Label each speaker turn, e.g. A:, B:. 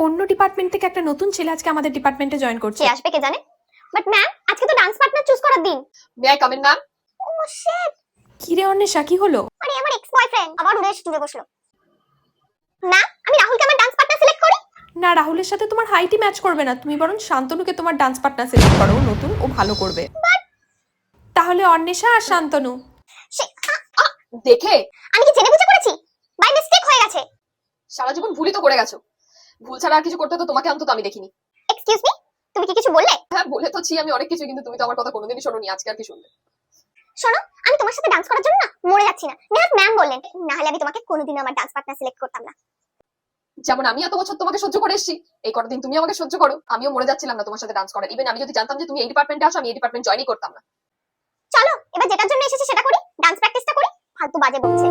A: অন্য ডিপার্টমেন্ট থেকে একটা নতুন ছেলে আজকে আমাদের ডিপার্টমেন্টে জয়েন করছে।
B: কে আসবে কে জানে, বাট ম্যাম আজকে তো ডান্স পার্টনার চুজ করার দিন।
C: May I come in ma'am?
B: Oh shit,
A: কি রে অন্বেষা, কি হলো?
B: আরে আমার এক্স বয়ফ্রেন্ড আবার উড়ে এসে জুড়ে বসলো। না, আমি রাহুলকে আমার ডান্স পার্টনার সিলেক্ট করি।
A: না, রাহুলের সাথে তোমার হাইটই ম্যাচ করবে না, তুমি বরং শান্তনুকে তোমার ডান্স পার্টনার সিলেক্ট করো, নতুন, ও ভালো করবে। তাহলে অন্বেষা আর শান্তনু।
C: দেখে
B: আমি কি জেনে বুঝে করেছি? বাই মিস্টেক হয়ে গেছে।
C: সারা জীবন ভুলই তো করে গেছো। ভুল ছাড়া আর কিছু করতে তো তোমাকে অন্তত আমি দেখিনি।
B: এক্সকিউজ মি, তুমি কি কিছু বললে?
C: হ্যাঁ বলে তো ছি আমি অনেক কিছু, কিন্তু তুমি তো আমার কথা কোনোদিনই শোনোনি, আজকে আর কি শুনলে?
B: শোনো, আমি তোমার সাথে ডান্স করার জন্য না মরে যাচ্ছি না। নেহাত ম্যাম বললেন, না হলে আমি তোমাকে কোনোদিনও আমার ডান্স পার্টনার সিলেক্ট করতাম না।
C: যেমন আমি এত বছর তোমাকে সহ্য করে এসেছি, এই কটা দিন তুমি আমাকে সহ্য করো। আমিও মরে যাচ্ছিলাম না তোমার সাথে ডান্স করার। ইভেন আমি যদি জানতাম যে তুমি এই ডিপার্টমেন্টে আসো, আমি এই ডিপার্টমেন্ট জয়েনই করতাম না।
B: চলো এবার যেটার জন্য এসেছি সেটা করি, ডান্স প্র্যাকটিসটা করি। ফালতু বাজে বকছে।